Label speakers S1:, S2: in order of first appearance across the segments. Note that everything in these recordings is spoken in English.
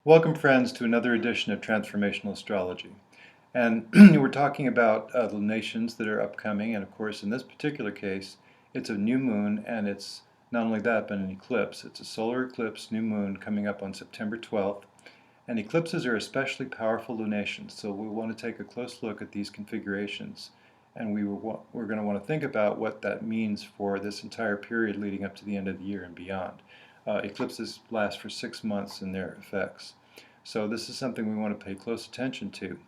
S1: Welcome, friends, to another edition of Transformational Astrology. And we're talking about lunations that are upcoming, and of course, in this particular case, it's a new moon, and it's not only that, but an eclipse. It's a solar eclipse, new moon, coming up on September 12th. And eclipses are especially powerful lunations, so we want to take a close look at these configurations. And we're going to want to think about what that means for this entire period leading up to the end of the year and beyond. Eclipses last for 6 months in their effects. So this is something we want to pay close attention to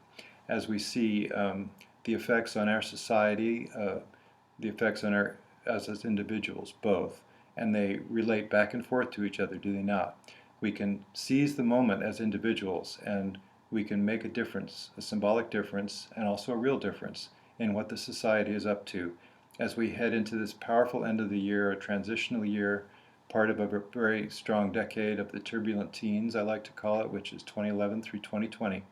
S1: as we see the effects on our society, the effects on us as individuals, both. And they relate back and forth to each other, do they not? We can seize the moment as individuals, and we can make a difference, a symbolic difference, and also a real difference in what the society is up to as we head into this powerful end of the year, a transitional year, part of a very strong decade of the turbulent teens, I like to call it, which is 2011 through 2020.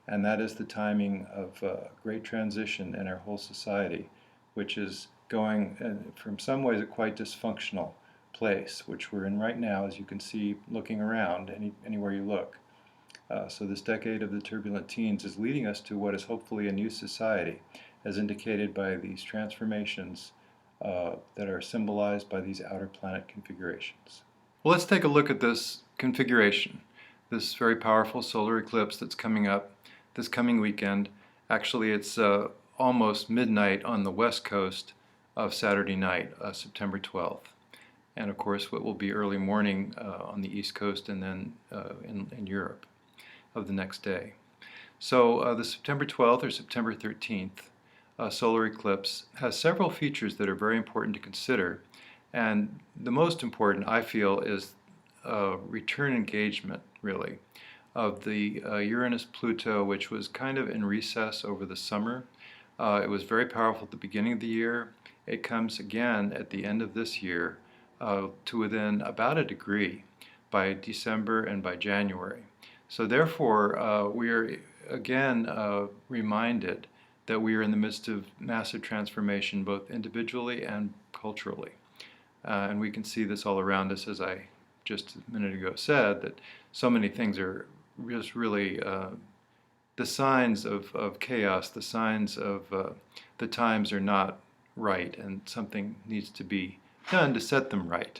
S1: And that is the timing of great transition in our whole society, which is going, from some ways, a quite dysfunctional place, which we're in right now, as you can see looking around anywhere you look. So this decade of the turbulent teens is leading us to what is hopefully a new society, as indicated by these transformations that are symbolized by these outer planet configurations. Well, let's take a look at this configuration, this very powerful solar eclipse that's coming up this coming weekend. Actually, it's almost midnight on the west coast of Saturday night, September 12th. And of course, what will be early morning on the east coast and then in Europe of the next day. So the September 12th or September 13th solar eclipse has several features that are very important to consider, and the most important, I feel, is return engagement, really, of the Uranus-Pluto, which was kind of in recess over the summer. It was very powerful at the beginning of the year. It comes again at the end of this year to within about a degree by December and by January. So therefore, we are again reminded that we are in the midst of massive transformation, both individually and culturally. And we can see this all around us, as I just a minute ago said, that so many things are just really the signs of chaos, the signs of the times are not right, and something needs to be done to set them right.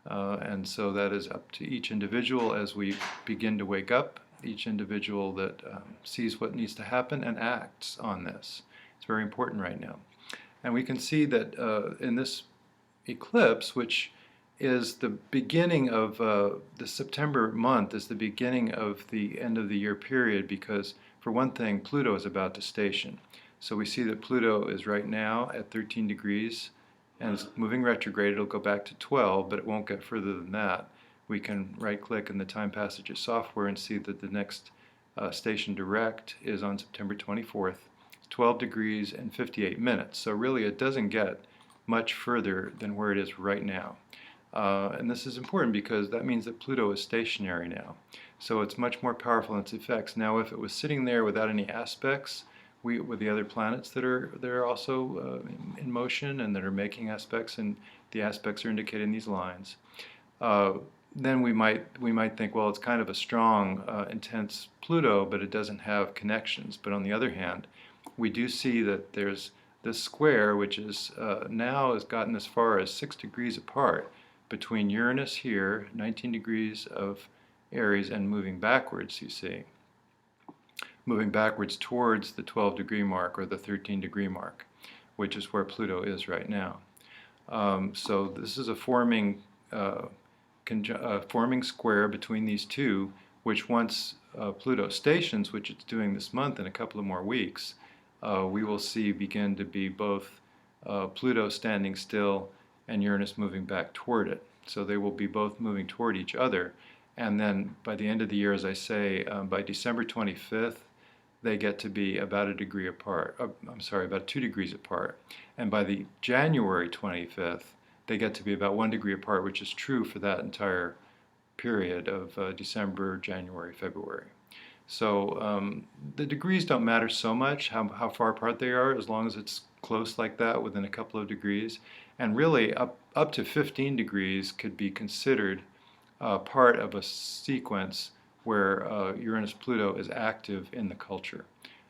S1: And so that is up to each individual as we begin to wake up, each individual that sees what needs to happen and acts on this. It's very important right now. And we can see that in this eclipse, which is the beginning of the September month, is the beginning of the end of the year period, because for one thing, Pluto is about to station. So we see that Pluto is right now at 13 degrees and it's moving retrograde. It'll go back to 12, but it won't get further than that. We can right-click in the time passages software and see that the next station direct is on September 24th, 12 degrees and 58 minutes. So really it doesn't get much further than where it is right now. And this is important because that means that Pluto is stationary now. So it's much more powerful in its effects. Now if it was sitting there without any aspects, with the other planets that are also in motion and that are making aspects, and the aspects are indicated in these lines, then we might think, well, it's kind of a strong, intense Pluto, but it doesn't have connections. But on the other hand, we do see that there's this square, which is now has gotten as far as 6 degrees apart between Uranus here, 19 degrees of Aries, and moving backwards, you see. Moving backwards towards the 12-degree mark or the 13-degree mark, which is where Pluto is right now. So this is a forming square between these two, which once Pluto stations, which it's doing this month in a couple of more weeks, we will see begin to be both Pluto standing still and Uranus moving back toward it. So they will be both moving toward each other. And then by the end of the year, as I say, by December 25th, they get to be about a degree apart. About 2 degrees apart. And by the January 25th, they get to be about 1 degree apart, which is true for that entire period of December, January, February. So the degrees don't matter so much, how far apart they are, as long as it's close like that, within a couple of degrees. And really, up to 15 degrees could be considered part of a sequence where Uranus-Pluto is active in the culture.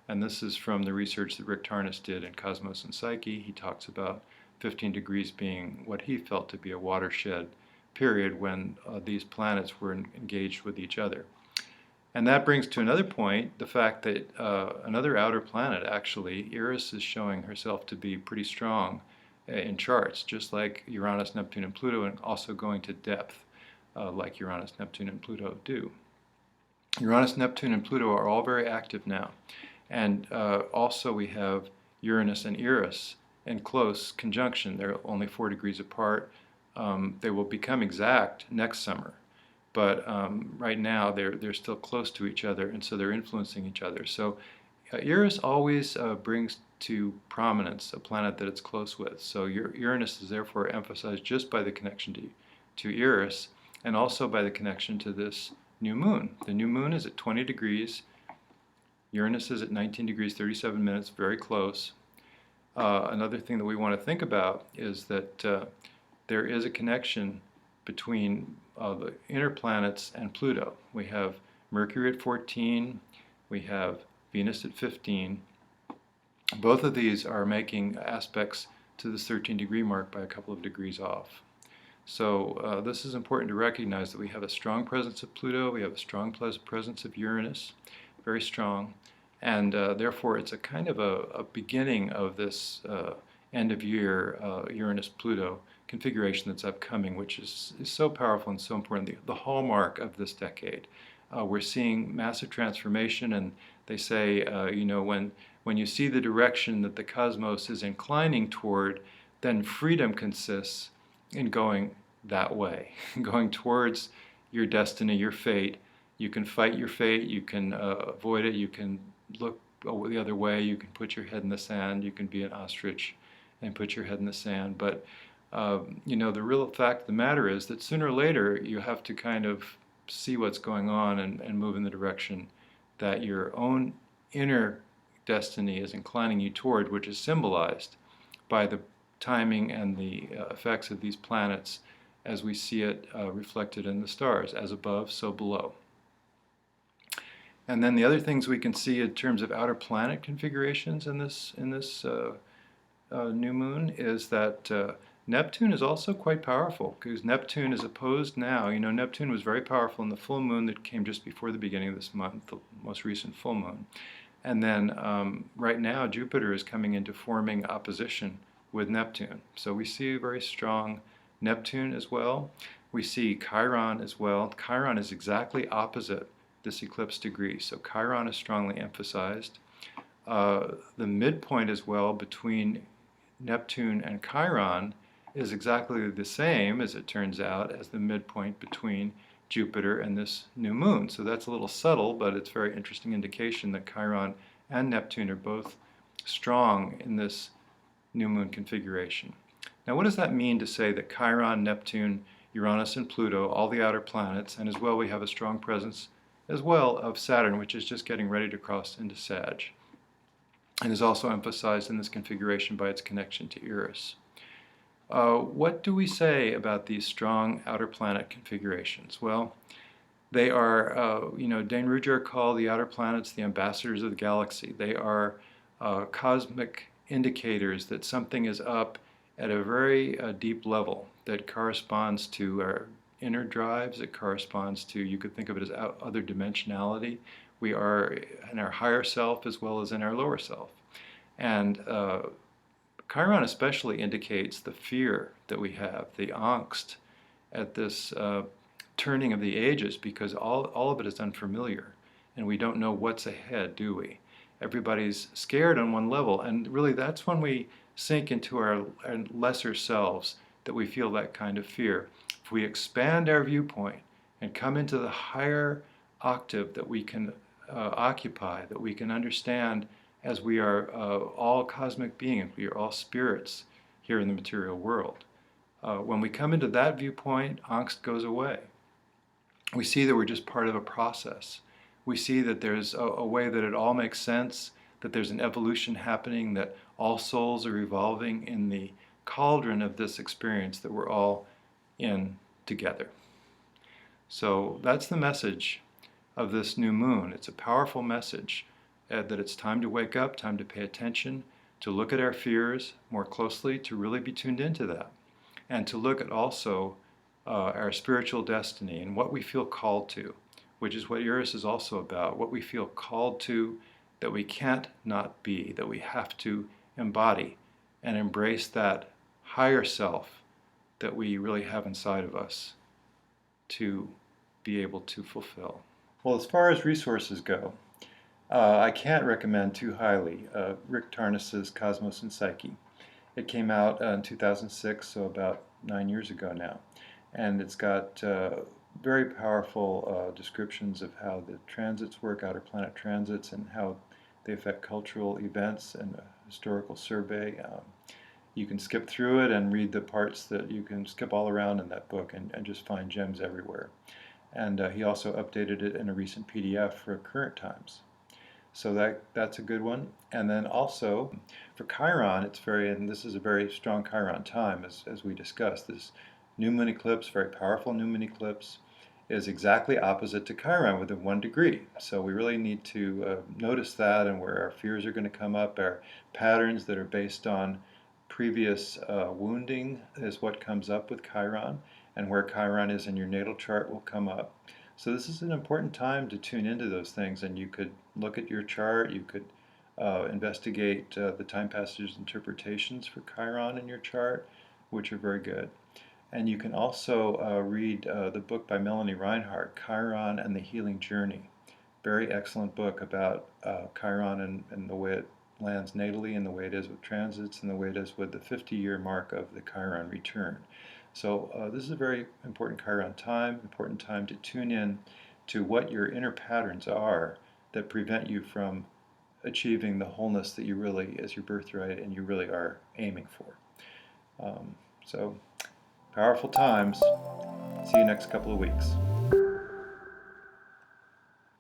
S1: And this is from the research that Rick Tarnas did in Cosmos and Psyche. He talks about 15 degrees being what he felt to be a watershed period when these planets were engaged with each other. And that brings to another point the fact that another outer planet, actually, Eris, is showing herself to be pretty strong in charts, just like Uranus, Neptune, and Pluto, and also going to depth like Uranus, Neptune, and Pluto do. Uranus, Neptune, and Pluto are all very active now. And also we have Uranus and Eris in close conjunction. They're only 4 degrees apart. They will become exact next summer. But right now they're still close to each other, and so they're influencing each other. So Eris always brings to prominence a planet that it's close with. So Uranus is therefore emphasized just by the connection to Eris, and also by the connection to this new moon. The new moon is at 20 degrees. Uranus is at 19 degrees 37 minutes, very close. Another thing that we want to think about is that there is a connection between the inner planets and Pluto. We have Mercury at 14, we have Venus at 15. Both of these are making aspects to this 13-degree mark by a couple of degrees off. So this is important to recognize that we have a strong presence of Pluto, we have a strong presence of Uranus, very strong, and therefore it's a kind of a beginning of this end-of-year Uranus-Pluto configuration that's upcoming, which is so powerful and so important, the hallmark of this decade. We're seeing massive transformation, and they say, you know, when you see the direction that the cosmos is inclining toward, then freedom consists in going that way, going towards your destiny, your fate. You can fight your fate, you can avoid it, you can look the other way, you can put your head in the sand, you can be an ostrich and put your head in the sand, but you know, the real fact of the matter is that sooner or later you have to kind of see what's going on and move in the direction that your own inner destiny is inclining you toward, which is symbolized by the timing and the effects of these planets as we see it reflected in the stars, as above, so below. And then the other things we can see in terms of outer planet configurations in this new moon is that Neptune is also quite powerful, because Neptune is opposed now. You know, Neptune was very powerful in the full moon that came just before the beginning of this month, the most recent full moon. And then right now Jupiter is coming into forming opposition with Neptune. So we see a very strong Neptune as well. We see Chiron as well. Chiron is exactly opposite this eclipse degree, so Chiron is strongly emphasized. The midpoint as well between Neptune and Chiron is exactly the same, as it turns out, as the midpoint between Jupiter and this new moon. So that's a little subtle, but it's a very interesting indication that Chiron and Neptune are both strong in this new moon configuration. Now, what does that mean to say that Chiron, Neptune, Uranus, and Pluto, all the outer planets, and as well we have a strong presence as well of Saturn, which is just getting ready to cross into Sag, and is also emphasized in this configuration by its connection to Eris. What do we say about these strong outer planet configurations? Well, they are, you know, Dane Rudhyar called the outer planets the ambassadors of the galaxy. They are cosmic indicators that something is up at a very deep level that corresponds to our inner drives. It corresponds to, you could think of it as other dimensionality. We are in our higher self as well as in our lower self. And Chiron especially indicates the fear that we have, the angst at this turning of the ages, because all of it is unfamiliar and we don't know what's ahead, do we? Everybody's scared on one level, and really that's when we sink into our lesser selves that we feel that kind of fear. If we expand our viewpoint and come into the higher octave that we can occupy, that we can understand as we are all cosmic beings, we are all spirits here in the material world. When we come into that viewpoint, angst goes away. We see that we're just part of a process. We see that there's a way that it all makes sense, that there's an evolution happening, that all souls are evolving in the cauldron of this experience that we're all in together. So that's the message of this new moon. It's a powerful message that it's time to wake up, time to pay attention, to look at our fears more closely, to really be tuned into that, and to look at also our spiritual destiny and what we feel called to, which is what Uranus is also about, what we feel called to that we can't not be, that we have to embody and embrace that higher self that we really have inside of us to be able to fulfill. Well, as far as resources go, I can't recommend too highly Rick Tarnas's Cosmos and Psyche. It came out in 2006, so about 9 years ago now, and it's got very powerful descriptions of how the transits work, outer planet transits, and how they affect cultural events and a historical survey. You can skip through it and read the parts that you can skip all around in that book and just find gems everywhere. And he also updated it in a recent PDF for current times. So that's a good one. And then also for Chiron, and this is a very strong Chiron time, as we discussed. This new moon eclipse, very powerful new moon eclipse, is exactly opposite to Chiron within 1 degree. So we really need to notice that, and where our fears are going to come up, our patterns that are based on previous wounding is what comes up with Chiron, and where Chiron is in your natal chart will come up. So this is an important time to tune into those things, and you could look at your chart, you could investigate the time passage interpretations for Chiron in your chart, which are very good. And you can also read the book by Melanie Reinhardt, Chiron and the Healing Journey. Very excellent book about Chiron and the way it lands natally, and the way it is with transits, and the way it is with the 50-year mark of the Chiron return. So this is a very important Chiron time, important time to tune in to what your inner patterns are that prevent you from achieving the wholeness that you really is your birthright and you really are aiming for. So powerful times. See you next couple of weeks.